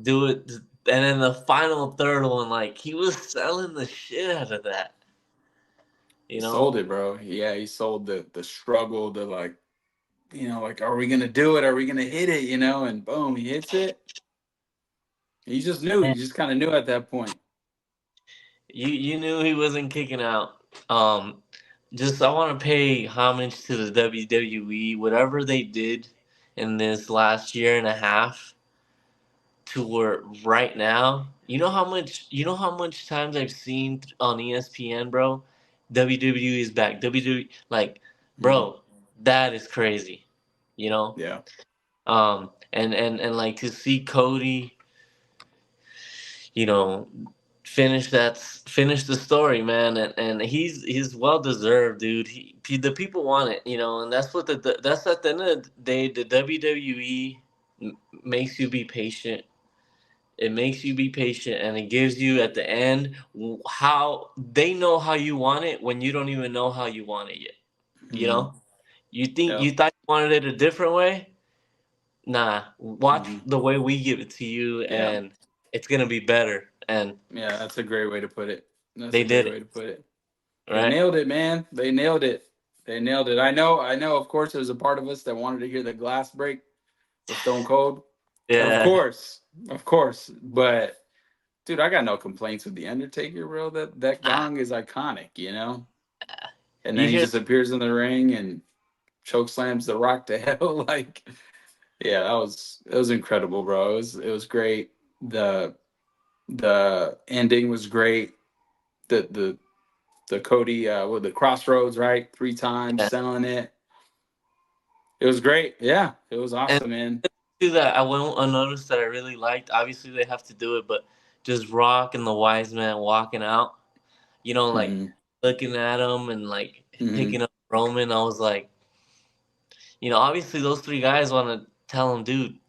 [SPEAKER 2] do it. And then the final third one, like he was selling the shit out of that, you
[SPEAKER 1] He
[SPEAKER 2] know.
[SPEAKER 1] sold it, bro. Yeah, he sold the struggle, the like, like, are we gonna do it? Are we gonna hit it? And boom, he hits it. He just knew.
[SPEAKER 2] And
[SPEAKER 1] He just kind of knew at that point.
[SPEAKER 2] you knew he wasn't kicking out. Um, just I want to pay homage to the WWE, whatever they did in this last year and a half to where right now, you know how much times I've seen on ESPN, bro. WWE is back. WWE, like,
[SPEAKER 1] Hmm.
[SPEAKER 2] bro, that is crazy. You know,
[SPEAKER 1] Yeah.
[SPEAKER 2] and like to see Cody, you know, finish the story, man, and he's well deserved, dude. The people want it, and that's what that's at the end of the day. The WWE makes you be patient. It makes you be patient, and it gives you at the end how they know how you want it when you don't even know how you want it yet. You
[SPEAKER 1] Hmm.
[SPEAKER 2] know, you
[SPEAKER 1] Yep.
[SPEAKER 2] thought you wanted it a different way. Nah, watch
[SPEAKER 1] Hmm.
[SPEAKER 2] the way we give it to you,
[SPEAKER 1] Yeah.
[SPEAKER 2] and it's gonna be better. And
[SPEAKER 1] Yeah. That's a great way to put it. That's
[SPEAKER 2] they
[SPEAKER 1] a
[SPEAKER 2] did
[SPEAKER 1] great
[SPEAKER 2] it
[SPEAKER 1] way to put it. They
[SPEAKER 2] right.
[SPEAKER 1] nailed it, man. They nailed it. They nailed it. I know. I know. Of course, there's a part of us that wanted to hear the glass break with Stone Cold. Of
[SPEAKER 2] Yeah,
[SPEAKER 1] course, of course. But dude, I got no complaints with the Undertaker, bro. That
[SPEAKER 2] nah,
[SPEAKER 1] gong is iconic. And
[SPEAKER 2] you
[SPEAKER 1] then he
[SPEAKER 2] hear?
[SPEAKER 1] just appears in the ring and choke slams the Rock to hell. Like, yeah, it was incredible, bro. It was great. The ending was great. The Cody with the crossroads, right? 3 times
[SPEAKER 2] Yeah,
[SPEAKER 1] selling it. It was great. Yeah, it was
[SPEAKER 2] and
[SPEAKER 1] awesome, man.
[SPEAKER 2] do that. I won't notice that I really liked. Obviously, they have to do it, but just Rock and the Wise Man walking out. Like
[SPEAKER 1] Hmm.
[SPEAKER 2] looking at him and like
[SPEAKER 1] Hmm.
[SPEAKER 2] picking up Roman. I was like, obviously those three guys want to tell him, dude,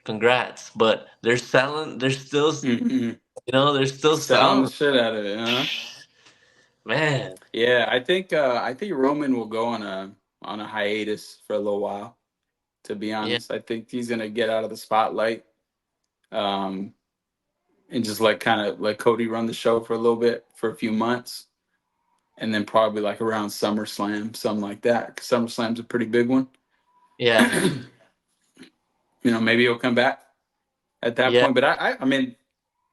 [SPEAKER 2] congrats, but they're selling. They're still,
[SPEAKER 1] Hmm.
[SPEAKER 2] they're still
[SPEAKER 1] Selling the
[SPEAKER 2] selling.
[SPEAKER 1] shit out of it, huh?
[SPEAKER 2] Man,
[SPEAKER 1] Yeah, I think Roman will go on a hiatus for a little while. To be
[SPEAKER 2] yeah,
[SPEAKER 1] honest, I think he's gonna get out of the spotlight, um, and just like kind of let Cody run the show for a little bit for a few months, and then probably like around SummerSlam, something like that. 'Cause SummerSlam's a pretty big one.
[SPEAKER 2] yeah,
[SPEAKER 1] Maybe he'll come back at that
[SPEAKER 2] yeah,
[SPEAKER 1] point. But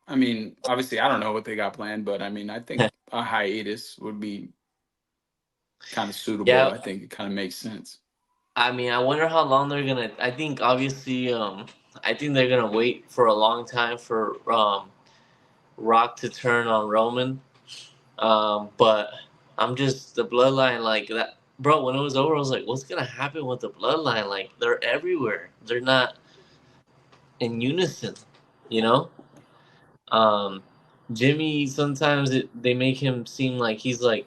[SPEAKER 1] I mean, obviously, I don't know what they got planned, but I mean, I think a hiatus would be kind of suitable.
[SPEAKER 2] yeah.
[SPEAKER 1] I think it kind of makes sense.
[SPEAKER 2] I mean, I wonder how long they're gonna. I think obviously, I think they're gonna wait for a long time for Rock to turn on Roman. But I'm just the bloodline like that, bro. When it was over, I was like, what's gonna happen with the bloodline? Like they're everywhere. They're not in unison, you know. Um, Jimmy sometimes they make him seem like he's like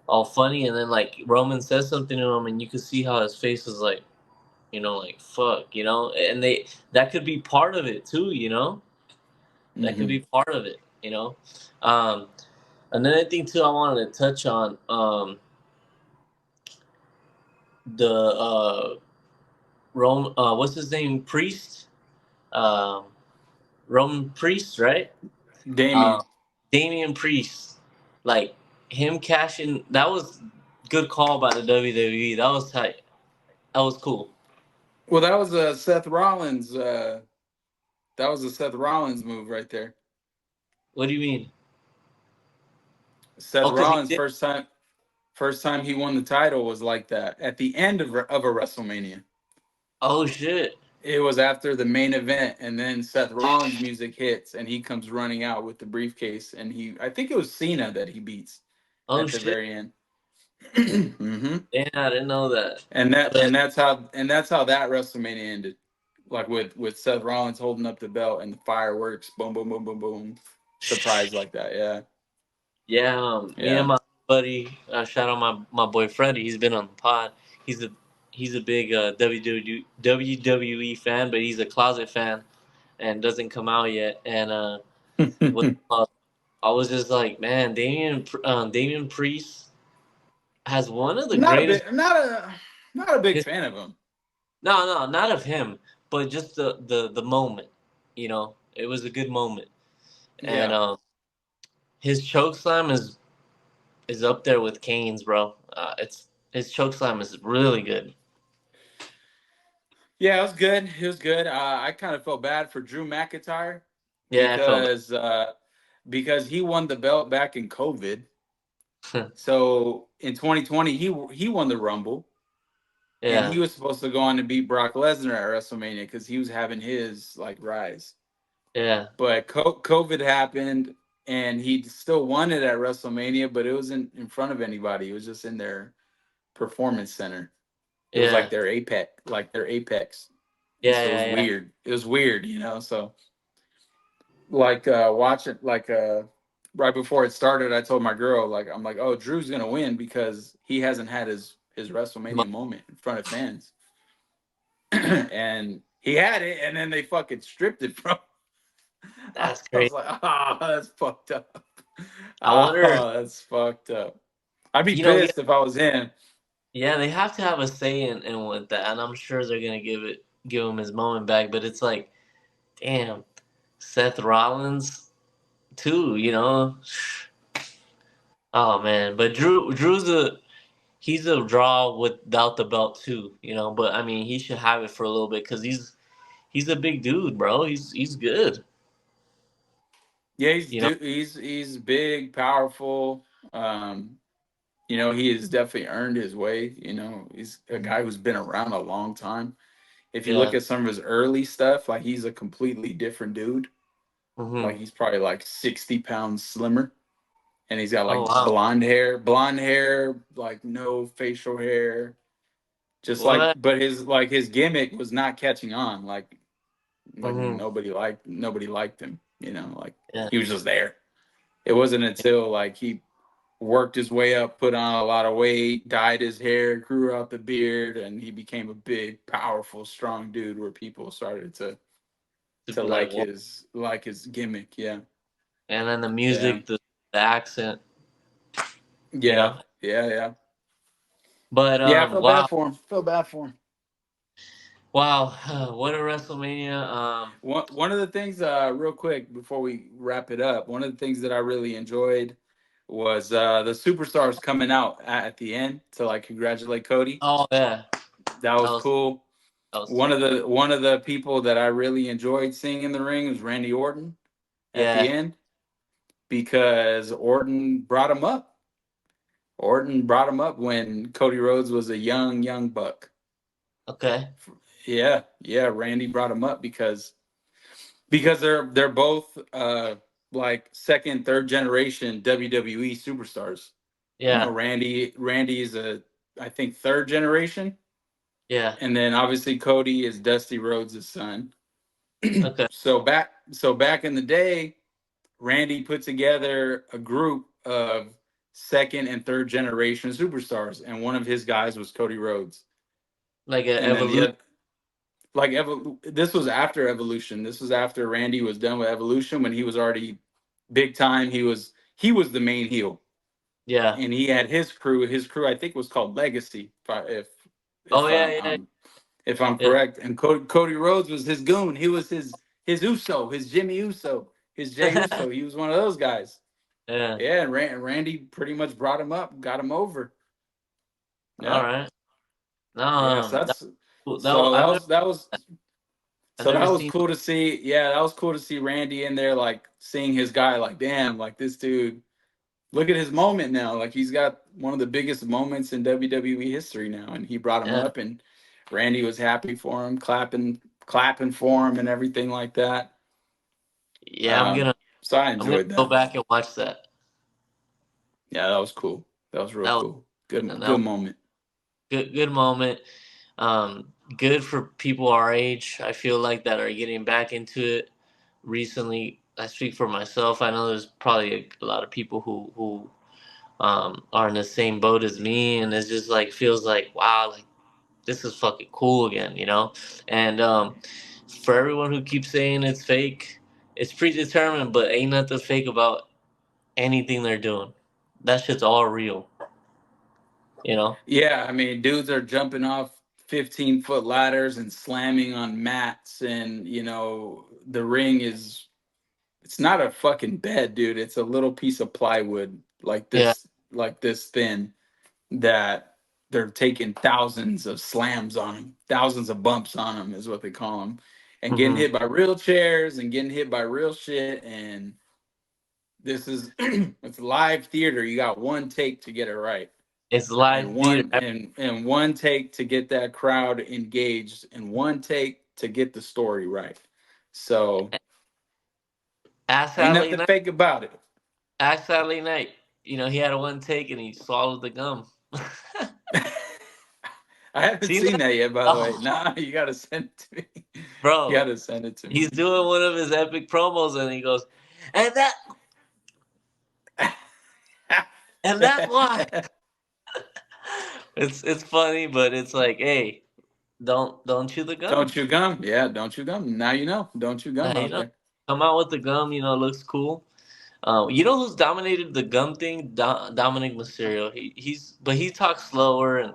[SPEAKER 2] all funny, and then like Roman says something to him, and you can see how his face is like, like fuck, and that could be part of it too, that could
[SPEAKER 1] Hmm.
[SPEAKER 2] be part of it, Um, another thing too, I wanted to touch on the Rome. What's his name? Priest. Um, Roman Priest, right? Uh,
[SPEAKER 1] Damien.
[SPEAKER 2] Damian Priest, like him cashing. That was good call by the WWE. That was tight. That was cool.
[SPEAKER 1] Well, that was a Seth Rollins. That was a Seth Rollins move right there.
[SPEAKER 2] What do you mean?
[SPEAKER 1] Seth
[SPEAKER 2] Oh, because he
[SPEAKER 1] Rollins
[SPEAKER 2] did.
[SPEAKER 1] first time he won the title was like that at the end of a WrestleMania.
[SPEAKER 2] Oh shit.
[SPEAKER 1] It was after the main event, and then Seth Rollins' music hits, and he comes running out with the briefcase, and I think it was Cena that he beats
[SPEAKER 2] Oh
[SPEAKER 1] at the
[SPEAKER 2] shit!
[SPEAKER 1] very end. Hmm.
[SPEAKER 2] Yeah, I didn't know that.
[SPEAKER 1] And that
[SPEAKER 2] But
[SPEAKER 1] and that's how that WrestleMania ended, like with Seth Rollins holding up the belt and the fireworks, boom, boom, boom, boom, boom, surprise like that. Yeah,
[SPEAKER 2] yeah, me and
[SPEAKER 1] yeah.
[SPEAKER 2] my buddy, shout out my boy Freddie. He's been on the pod. He's a he's a big WWE fan, but he's a closet fan and doesn't come out yet. And what I was just like, man, Damian Priest has one of the
[SPEAKER 1] not a
[SPEAKER 2] greatest.
[SPEAKER 1] bit, not a big
[SPEAKER 2] His,
[SPEAKER 1] fan of him.
[SPEAKER 2] no, not of him, but just the moment. You know, it was a good moment, and
[SPEAKER 1] Yeah,
[SPEAKER 2] his choke slam is up there with Kane's, bro. It's his choke slam is really good.
[SPEAKER 1] yeah, it was good. It was good. I kind of felt bad for Drew McIntyre
[SPEAKER 2] Yeah, I felt
[SPEAKER 1] because he won the belt back in COVID.
[SPEAKER 2] it.
[SPEAKER 1] So in 2020, he won the Rumble, and
[SPEAKER 2] Yeah,
[SPEAKER 1] he was supposed to go on to beat Brock Lesnar at WrestleMania because he was having his like rise.
[SPEAKER 2] yeah,
[SPEAKER 1] But COVID happened, and he still won it at WrestleMania, but it wasn't in front of anybody. It was just in their performance center. It was
[SPEAKER 2] yeah,
[SPEAKER 1] like their apex, and
[SPEAKER 2] yeah,
[SPEAKER 1] so it was
[SPEAKER 2] yeah, yeah.
[SPEAKER 1] weird. It was weird, you know. So like watch it right before it started, I told my girl like I'm like, oh, Drew's gonna win because he hasn't had his
[SPEAKER 2] Mo-
[SPEAKER 1] WrestleMania moment in front of fans, and he had it, and then they fucking stripped it from. I
[SPEAKER 2] That's
[SPEAKER 1] was
[SPEAKER 2] crazy.
[SPEAKER 1] like, oh, that's fucked up.
[SPEAKER 2] I wonder.
[SPEAKER 1] Oh, that's fucked up. I'd be
[SPEAKER 2] You know,
[SPEAKER 1] pissed if I was him.
[SPEAKER 2] yeah, they have to have a say in with that, and I'm sure they're gonna give him his moment back. But it's like, damn, Seth Rollins too. You know, oh man. But Drew's he's a draw without the belt too. You know, but I mean, he should have it for a little bit because he's a big dude, bro. He's good.
[SPEAKER 1] Yeah,
[SPEAKER 2] You know.
[SPEAKER 1] he's big, powerful. You know, he has definitely earned his way. You know, he's a guy who's been around a long time. If you look
[SPEAKER 2] Yeah.
[SPEAKER 1] at some of his early stuff, like he's a completely different dude. Like
[SPEAKER 2] Hmm.
[SPEAKER 1] he's probably like 60 pounds slimmer, and he's got
[SPEAKER 2] Oh
[SPEAKER 1] like
[SPEAKER 2] wow.
[SPEAKER 1] blonde hair, like no facial hair. Just like,
[SPEAKER 2] What?
[SPEAKER 1] but his gimmick was not catching on. Like
[SPEAKER 2] Hmm.
[SPEAKER 1] nobody liked him. You know, like
[SPEAKER 2] Yeah.
[SPEAKER 1] he was just there. It wasn't until like he worked his way up, put on a lot of weight, dyed his hair, grew out the beard, and he became a big, powerful, strong dude where people started
[SPEAKER 2] To
[SPEAKER 1] to
[SPEAKER 2] be like, what?
[SPEAKER 1] like his gimmick. Yeah.
[SPEAKER 2] And then the
[SPEAKER 1] Yeah.
[SPEAKER 2] music, the accent. You
[SPEAKER 1] Yeah.
[SPEAKER 2] know.
[SPEAKER 1] Yeah. Yeah.
[SPEAKER 2] But
[SPEAKER 1] Yeah, I feel bad
[SPEAKER 2] wow,
[SPEAKER 1] for him. Feel bad for him.
[SPEAKER 2] wow, what a WrestleMania.
[SPEAKER 1] One of the things, real quick before we wrap it up, one of the things that I really enjoyed was the superstars coming out at the end to like congratulate Cody.
[SPEAKER 2] Oh yeah,
[SPEAKER 1] That
[SPEAKER 2] that
[SPEAKER 1] was
[SPEAKER 2] was
[SPEAKER 1] cool.
[SPEAKER 2] that was tight.
[SPEAKER 1] One of the people that I really enjoyed seeing in the ring was Randy Orton at the
[SPEAKER 2] Yeah.
[SPEAKER 1] end because Orton brought him up. Orton brought him up when Cody Rhodes was a young buck.
[SPEAKER 2] Okay.
[SPEAKER 1] Yeah, yeah. Randy brought him up because they're both like second, third generation WWE superstars. You know,
[SPEAKER 2] Yeah.
[SPEAKER 1] Randy is a I think third generation,
[SPEAKER 2] Yeah.
[SPEAKER 1] and then obviously Cody is Dusty Rhodes' son.
[SPEAKER 2] Okay.
[SPEAKER 1] So back in the day, Randy put together a group of second and third generation superstars, and one of his guys was Cody Rhodes.
[SPEAKER 2] Like an
[SPEAKER 1] And then
[SPEAKER 2] evolution.
[SPEAKER 1] this was after Evolution. This was after Randy was done with Evolution when he was already big time. He was the main heel,
[SPEAKER 2] Yeah.
[SPEAKER 1] and he had his crew. His crew, I think, was called Legacy.
[SPEAKER 2] Oh
[SPEAKER 1] If
[SPEAKER 2] yeah, yeah,
[SPEAKER 1] if I'm
[SPEAKER 2] yeah.
[SPEAKER 1] correct, and Cody Rhodes was his goon. He was his Uso, his Jimmy Uso, his Jay Uso. He was one of those guys.
[SPEAKER 2] Yeah.
[SPEAKER 1] Yeah, and Randy pretty much brought him up, got him over.
[SPEAKER 2] All
[SPEAKER 1] Yeah,
[SPEAKER 2] right. No,
[SPEAKER 1] yeah. So
[SPEAKER 2] that,
[SPEAKER 1] that's
[SPEAKER 2] that
[SPEAKER 1] so
[SPEAKER 2] I've never I've
[SPEAKER 1] so that
[SPEAKER 2] never
[SPEAKER 1] was
[SPEAKER 2] seen.
[SPEAKER 1] cool to see. Yeah, that was cool to see Randy in there, like seeing his guy. Like, damn, like this dude. Look at his moment now. Like he's got one of the biggest moments in WWE history now, and he brought him
[SPEAKER 2] Yeah.
[SPEAKER 1] up, and Randy was happy for him, clapping for him and everything like that.
[SPEAKER 2] Yeah, I'm gonna
[SPEAKER 1] So I
[SPEAKER 2] I'm gonna
[SPEAKER 1] enjoyed
[SPEAKER 2] go
[SPEAKER 1] that.
[SPEAKER 2] back and watch that.
[SPEAKER 1] Yeah, that was cool. That was real
[SPEAKER 2] That was
[SPEAKER 1] cool.
[SPEAKER 2] and that
[SPEAKER 1] Good
[SPEAKER 2] was
[SPEAKER 1] moment.
[SPEAKER 2] good moment. Good for people our age. I feel like that are getting back into it recently. I speak for myself. I know there's probably a lot of people who are in the same boat as me, and it's just like feels like wow, like this is fucking cool again, you know. And for everyone who keeps saying it's fake, it's predetermined, but ain't nothing fake about anything they're doing. That shit's all real, you know.
[SPEAKER 1] Yeah, I mean, dudes are jumping off 15-foot ladders and slamming on mats, and the ring is it's not a fucking bed, dude. It's a little piece of plywood
[SPEAKER 2] Yeah.
[SPEAKER 1] like this thin that they're taking thousands of slams on them, thousands of bumps on them is what they call them, and getting
[SPEAKER 2] Hmm.
[SPEAKER 1] hit by real chairs and getting hit by real shit. And this is it's live theater. You got one take to get it right,
[SPEAKER 2] It's
[SPEAKER 1] and
[SPEAKER 2] live theater.
[SPEAKER 1] one take to get that crowd engaged, and one take to get the story right. So
[SPEAKER 2] Ask
[SPEAKER 1] ain't
[SPEAKER 2] Saturday
[SPEAKER 1] nothing
[SPEAKER 2] night.
[SPEAKER 1] fake about it.
[SPEAKER 2] Ask Saturday night. You know, he had a one take and he swallowed the gum.
[SPEAKER 1] I haven't
[SPEAKER 2] See
[SPEAKER 1] seen
[SPEAKER 2] that?
[SPEAKER 1] that yet, by the way.
[SPEAKER 2] Oh,
[SPEAKER 1] Nah, you gotta send it to me. You
[SPEAKER 2] bro,
[SPEAKER 1] gotta send it to
[SPEAKER 2] he's
[SPEAKER 1] me.
[SPEAKER 2] doing one of his epic promos and he goes, and that and that's why. It's funny, but it's like, hey, don't chew the
[SPEAKER 1] Don't
[SPEAKER 2] gum.
[SPEAKER 1] chew gum. Yeah, don't chew gum. Now you know. Don't chew
[SPEAKER 2] Now
[SPEAKER 1] gum
[SPEAKER 2] you
[SPEAKER 1] out
[SPEAKER 2] know,
[SPEAKER 1] there.
[SPEAKER 2] come out with the gum. You know, looks cool. You know who's dominated the gum thing? Dominic Mysterio. But he talks slower and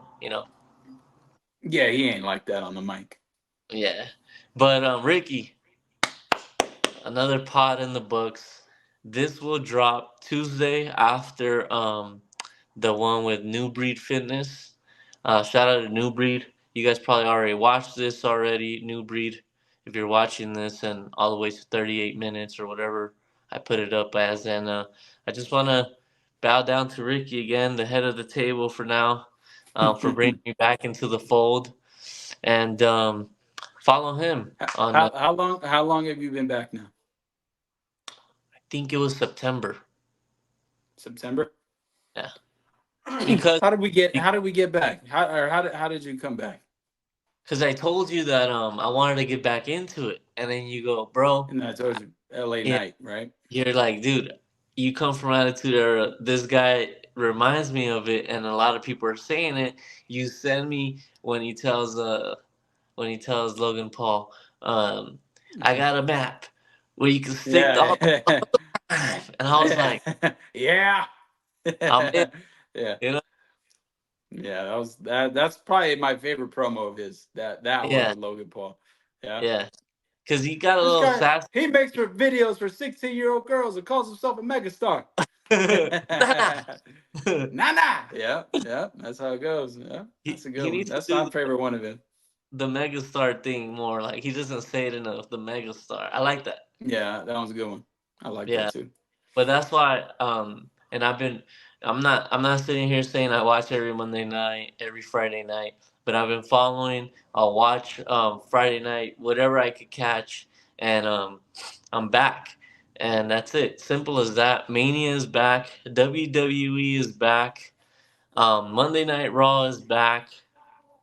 [SPEAKER 1] Yeah, he ain't like that on the mic.
[SPEAKER 2] yeah. But Ricky, another pod in the books. This will drop Tuesday after the one with New Breed Fitness. Shout out to New Breed. You guys probably already watched this already. New Breed. If you're watching this and all the way to 38 minutes or whatever I put it up as, and I just want to bow down to Ricky again, the head of the table for now, for bringing me back into the fold, and follow him on.
[SPEAKER 1] How long have you been back now?
[SPEAKER 2] I think it was September.
[SPEAKER 1] September?
[SPEAKER 2] Yeah, because
[SPEAKER 1] How did we get back? How did you come back?
[SPEAKER 2] I told you that I wanted to get back into it, and then you go, bro.
[SPEAKER 1] And I told you LA
[SPEAKER 2] Yeah,
[SPEAKER 1] night, right?
[SPEAKER 2] you're like, dude, you come from Attitude Era. This guy reminds me of it, and a lot of people are saying it. You send me when he tells Logan Paul, I got a map where you can stick all the
[SPEAKER 1] Yeah.
[SPEAKER 2] and I was like,
[SPEAKER 1] Yeah.
[SPEAKER 2] I'm in,
[SPEAKER 1] Yeah.
[SPEAKER 2] you know?
[SPEAKER 1] Yeah, that's probably my favorite promo of his. That one
[SPEAKER 2] Yeah,
[SPEAKER 1] with Logan Paul. Yeah.
[SPEAKER 2] yeah, because he got a
[SPEAKER 1] This
[SPEAKER 2] little
[SPEAKER 1] guy,
[SPEAKER 2] sass.
[SPEAKER 1] he makes for videos for 16-year-old girls and calls himself a megastar.
[SPEAKER 2] Nah.
[SPEAKER 1] Nah. Yeah, yeah. That's how it goes. Yeah. That's a
[SPEAKER 2] He
[SPEAKER 1] good one.
[SPEAKER 2] needs to
[SPEAKER 1] That's
[SPEAKER 2] do
[SPEAKER 1] my favorite one of it.
[SPEAKER 2] the megastar thing more. Like he doesn't say it enough. The megastar. I like that.
[SPEAKER 1] Yeah, that was a good one. I like that
[SPEAKER 2] Yeah,
[SPEAKER 1] too.
[SPEAKER 2] but that's why. And I'm not sitting here saying I watch every Monday night, every Friday night. But I've been following. I'll watch Friday night, whatever I could catch, and I'm back. And that's it. Simple as that. Mania is back. WWE is back. Monday Night Raw is back.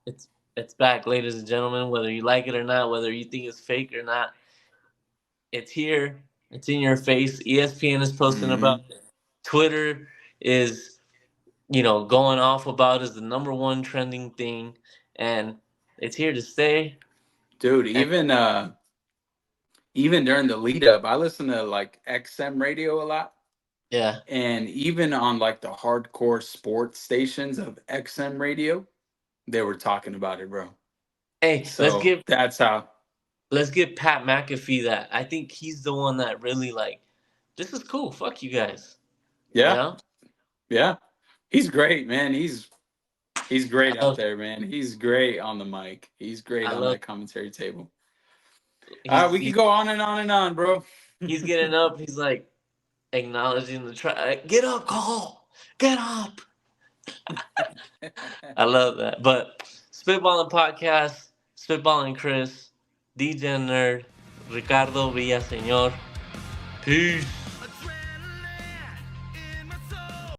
[SPEAKER 2] It's it's back, ladies and gentlemen. Whether you like it or not, whether you think it's fake or not, it's here. It's in your face. ESPN is posting about
[SPEAKER 1] Hmm.
[SPEAKER 2] it. Twitter is, going off about as the number one trending thing, and it's here to stay.
[SPEAKER 1] Dude,
[SPEAKER 2] And
[SPEAKER 1] even during the lead up, I listen to like XM radio a lot.
[SPEAKER 2] yeah,
[SPEAKER 1] And even on like the hardcore sports stations of XM radio, they were talking about it, bro.
[SPEAKER 2] hey, let's
[SPEAKER 1] So
[SPEAKER 2] give
[SPEAKER 1] that's how.
[SPEAKER 2] let's give Pat McAfee that. I think he's the one that really like. This is cool. Fuck you guys. You
[SPEAKER 1] Yeah,
[SPEAKER 2] know.
[SPEAKER 1] yeah. He's great, man. He's
[SPEAKER 2] I
[SPEAKER 1] great out
[SPEAKER 2] love.
[SPEAKER 1] there, man. He's great on the mic. He's great
[SPEAKER 2] I
[SPEAKER 1] on
[SPEAKER 2] love.
[SPEAKER 1] that commentary table.
[SPEAKER 2] He's
[SPEAKER 1] We could
[SPEAKER 2] he's,
[SPEAKER 1] go on and on and on, bro.
[SPEAKER 2] he's getting up. He's like acknowledging the try. Get up, Cole. Get up. I love that. But spitballing podcast, spitballing Chris. DJ Nerd, Ricardo Villaseñor. Peace.